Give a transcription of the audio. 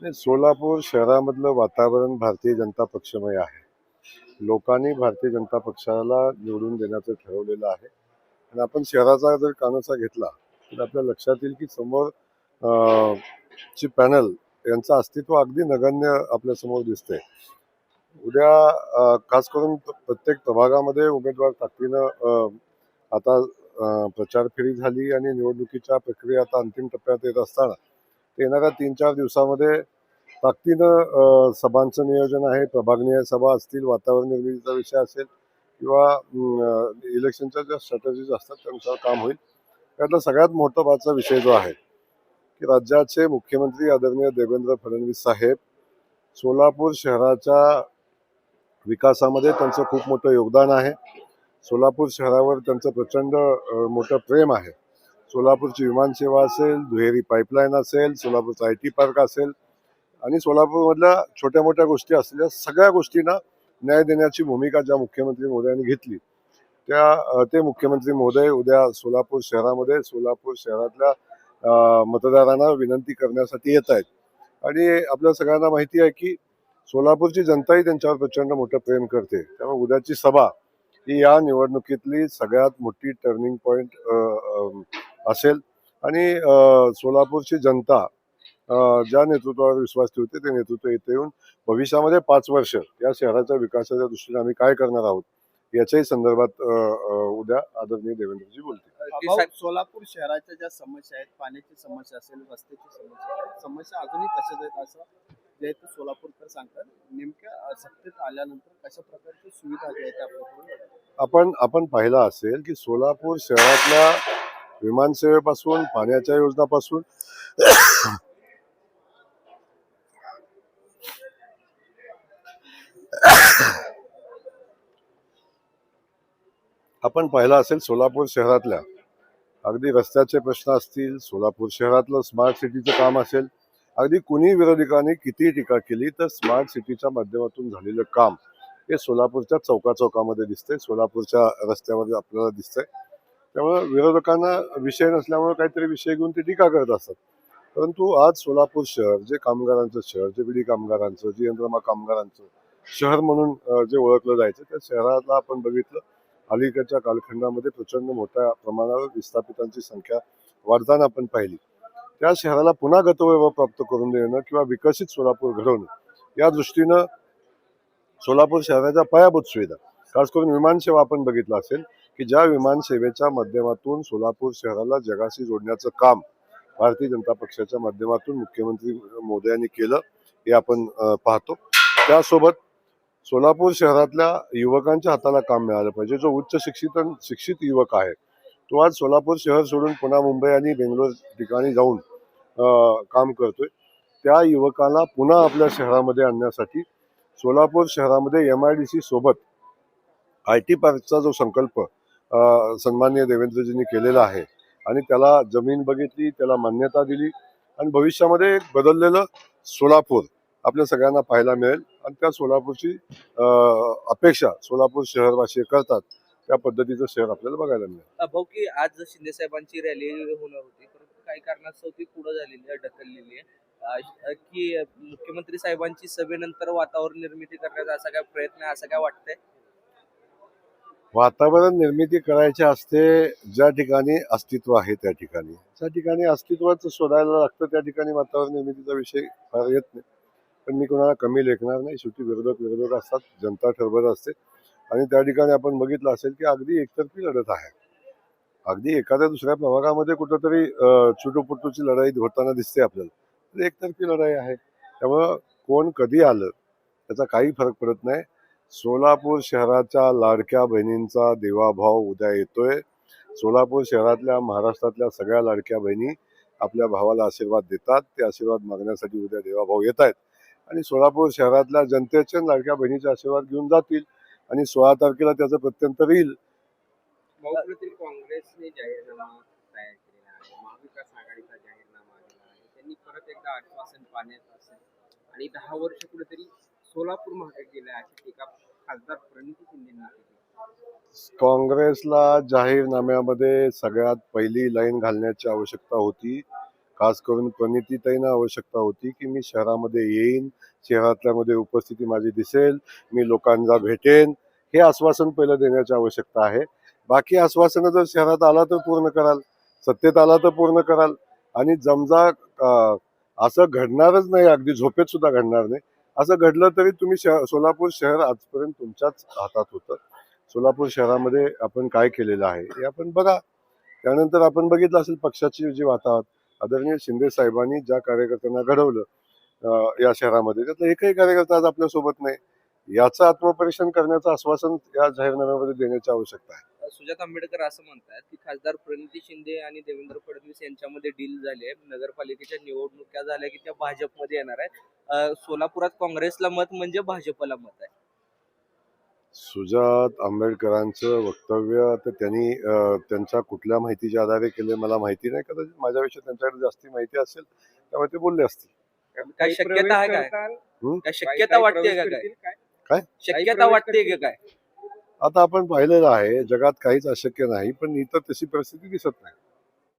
नाही, सोलापूर शहरामधलं वातावरण भारतीय जनता पक्षमय आहे. लोकांनी भारतीय जनता पक्षाला निवडून देण्याचं ठरवलेलं आहे. आणि आपण शहराचा जर कानोसा घेतला तर आपल्या लक्षात येईल की समोर ची पॅनल यांचं अस्तित्व अगदी नगण्य आपल्या समोर दिसतंय. उद्या खास करून प्रत्येक प्रभागामध्ये उमेदवार ताकदीनं आता प्रचार फेरी झाली आणि निवडणुकीच्या प्रक्रिया आता अंतिम टप्प्यात येत असताना येणाऱ्या 3-4 दिवसामध्ये ताकदीनं सभांचं नियोजन आहे. प्रभागनीय सभा असतील, वातावरण निर्मितीचा विषय असेल किंवा इलेक्शनच्या ज्या स्ट्रॅटेजीज असतात त्यांचं काम होईल. त्यातला सगळ्यात महत्त्वाचा विषय जो आहे की राज्याचे मुख्यमंत्री आदरणीय देवेंद्र फडणवीस साहेब सोलापूर शहराच्या विकासामध्ये त्यांचं खूप मोठं योगदान आहे. सोलापूर शहरावर त्यांचं प्रचंड मोठं प्रेम आहे. सोलापूरची विमानसेवा असेल, दुहेरी पाईपलाईन असेल, सोलापूरचा IT पार्क असेल आणि सोलापूरमधल्या छोट्या मोठ्या गोष्टी असलेल्या सगळ्या गोष्टींना न्याय देण्याची भूमिका ज्या मुख्यमंत्री महोदयांनी घेतली ते मुख्यमंत्री महोदय उद्या सोलापूर शहरामध्ये सोलापूर शहरातल्या मतदारांना विनंती करण्यासाठी येत आहेत. आणि आपल्या सगळ्यांना माहिती आहे की सोलापूरची जनताही त्यांच्यावर प्रचंड मोठं प्रेम करते. त्यामुळे उद्याची सभा ही या निवडणुकीतली सगळ्यात मोठी टर्निंग पॉइंट असेल. आणि सोलापूरची जनता ज्या नेतृत्वावर विश्वास ठेवते ते नेतृत्व इथे येऊन भविष्यामध्ये 5 वर्ष या शहराच्या विकासाच्या दृष्टीने आम्ही काय करणार आहोत याच्याही संदर्भात उद्या आदरणीय देवेंद्रजी बोलतील. सोलापूर शहराच्या ज्या समस्या आहेत, पाण्याची समस्या असेल, रस्त्याची समस्या आहे, समस्या अजूनही तशाच आहेत असं जे सोलापूरकर सांगतात. नेमक्या सत्तेत आल्यानंतर कशा प्रकारची सुविधा ज्या आहेत आपल्याकडून आपण पाहिलं असेल की सोलापूर शहरातल्या विमानसेवेपासून पाण्याच्या योजनापासून आपण पाहिलं असेल सोलापूर शहरातल्या अगदी रस्त्याचे प्रश्न असतील, सोलापूर शहरातलं स्मार्ट सिटीचं काम असेल, अगदी कुणी विरोधकांनी किती टीका केली तर स्मार्ट सिटीच्या माध्यमातून झालेलं काम हे सोलापूरच्या चौकामध्ये दिसतंय, सोलापूरच्या रस्त्यावर आपल्याला दिसतंय. त्यामुळे विरोधकांना विषय नसल्यामुळे काहीतरी विषय घेऊन ते टीका करत असतात. परंतु आज सोलापूर शहर जे कामगारांचं शहर, जे बिडी कामगारांचं, जे यंत्रमा कामगारांचं शहर म्हणून जे ओळखलं जायचं त्या शहराला आपण बघितलं अलीकडच्या कालखंडामध्ये प्रचंड मोठ्या प्रमाणावर विस्थापितांची संख्या वाढताना आपण पाहिली. त्या शहराला पुन्हा गतवैभव प्राप्त करून देणं किंवा विकसित सोलापूर घडवणं या दृष्टीनं सोलापूर शहराच्या पायाभूत सुविधा खास करून विमानसेवा आपण बघितलं असेल की ज्या विमानसेवेच्या माध्यमातून सोलापूर शहराला जगाशी जोडण्याचं काम भारतीय जनता पक्षाच्या माध्यमातून मुख्यमंत्री मोदयांनी केलं हे आपण पाहतो. त्यासोबत सोलापूर शहरातल्या युवकांच्या हाताला काम मिळालं पाहिजे. जो उच्च शिक्षित युवक आहे तो आज सोलापूर शहर सोडून पुन्हा मुंबई आणि बेंगलोर ठिकाणी जाऊन काम करतोय. त्या युवकाला पुन्हा आपल्या शहरामध्ये आणण्यासाठी सोलापूर शहरामध्ये MIDC सोबत IT पार्कचा जो संकल्प सन्माननीय देवेंद्रजींनी केलेला आहे आणि त्याला जमीन बघितली, त्याला मान्यता दिली आणि भविष्यामध्ये एक बदललेलं सोलापूर आपल्या सगळ्यांना पाहायला मिळेल. आणि त्या सोलापूरची अपेक्षा सोलापूर शहरवासी करतात त्या पद्धतीचं शहर आपल्याला बघायला मिळेल. भाऊ की आज शिंदे साहेबांची रॅली होणार होती परंतु काही कारणास्तव ती पुढे झालेली आहे, ढकललेली आहे. की मुख्यमंत्री साहेबांची सभेनंतर वातावरण निर्मिती करण्याचा असा काय प्रयत्न आहे असं काय वाटतंय? वातावरण निर्मिती करायची असते ज्या ठिकाणी अस्तित्व आहे त्या ठिकाणी, ज्या ठिकाणी अस्तित्वाचं शोधायला लागतं त्या ठिकाणी वातावरण निर्मितीचा विषय फार येत नाही. पण मी कोणाला कमी लेखणार नाही. शेवटी विरोधक असतात, जनता ठरवत असते. आणि त्या ठिकाणी आपण बघितलं असेल की अगदी एकतर्फी लढत आहे. अगदी एखाद्या दुसऱ्या प्रभागामध्ये कुठंतरी चुटूपुटूची लढाई होताना दिसते आपल्याला, तर एकतर्फी लढाई आहे. त्यामुळं कोण कधी आलं त्याचा काही फरक पडत नाही. सोलापूर शहराच्या लाडक्या बहिणींचा देवाभाव उद्या येतोय. सोलापूर शहरातल्या महाराष्ट्रातल्या सगळ्या लाडक्या बहिणी आपल्या भावाला आशीर्वाद देतात. ते आशीर्वाद मागण्यासाठी उद्या देवाभाव येत आहेत आणि सोलापूर शहरातल्या जनतेचे लाडक्या बहिणीचे आशीर्वाद घेऊन जातील आणि 16 तारखेला त्याचं प्रत्यंतर येईल. काँग्रेसने जाहीरनामा तयार केलेला आहे, महाविकास आघाडीचा जाहीरनामा आलेला आहे. त्यांनी परत एकदा आश्वासन पाण्यात असेल आणि 10 वर्ष कुठेतरी सोलापूर मागे गेले अशी टीका खासदार प्रणिती शिंदेंनी केली. काँग्रेसला जाहीरनाम्यामध्ये सगळ्यात पहिली लाईन घालण्याची आवश्यकता होती. खास करून प्रणितीताईंना आवश्यकता होती की मी शहरामध्ये येईन, शहरातल्यामध्ये उपस्थिती माझी दिसेल, मी लोकांना भेटेन, हे आश्वासन पहिलं देण्याची आवश्यकता आहे. बाकी आश्वासनं जर शहरात आला तर पूर्ण कराल, सत्तेत आला तर पूर्ण कराल. आणि समजा असं घडणारच नाही, अगदी झोपेत सुद्धा घडणार नाही, असं घडलं तरी तुम्ही सोलापूर शहर आजपर्यंत तुमच्याच हातात होतं. सोलापूर शहरामध्ये आपण काय केलेलं आहे हे आपण बघा. त्यानंतर आपण बघितलं असेल पक्षाची जी वातावरण, आदरणीय शिंदे साहेबांनी ज्या कार्यकर्त्यांना घडवलं या शहरामध्ये, त्यातला एकही कार्यकर्ता आज आपल्यासोबत नाही. याचं आत्मपरीक्षण करण्याचं आश्वासन या जाहीरनाम्यामध्ये देण्याची आवश्यकता आहे. सुजात आंबेडकर असं म्हणतात की खासदार प्रणिती शिंदे आणि देवेंद्र फडणवीस यांच्यामध्ये डील झाली आहे. नगरपालिकेच्या निवडणुका झाल्या की त्या भाजपमध्ये येणार आहेत. सोलापुरात काँग्रेसला मत म्हणजे भाजपला मत आहे. सुजात आंबेडकरांचं वक्तव्य तर त्यांनी त्यांच्या कुठल्या माहितीच्या आधारे केले मला माहिती नाही. कदाचित माझ्यापेक्षा त्यांच्याकडे जास्ती माहिती असेल, त्यामुळे ते बोलले असतील. काही शक्यता आहे काय? काय शक्यता वाटते का काय? काय शक्यता वाटते का काय? आता आपण पाहिलेलं आहे, जगात काहीच अशक्य नाही, पण इथं तशी परिस्थिती दिसत नाही.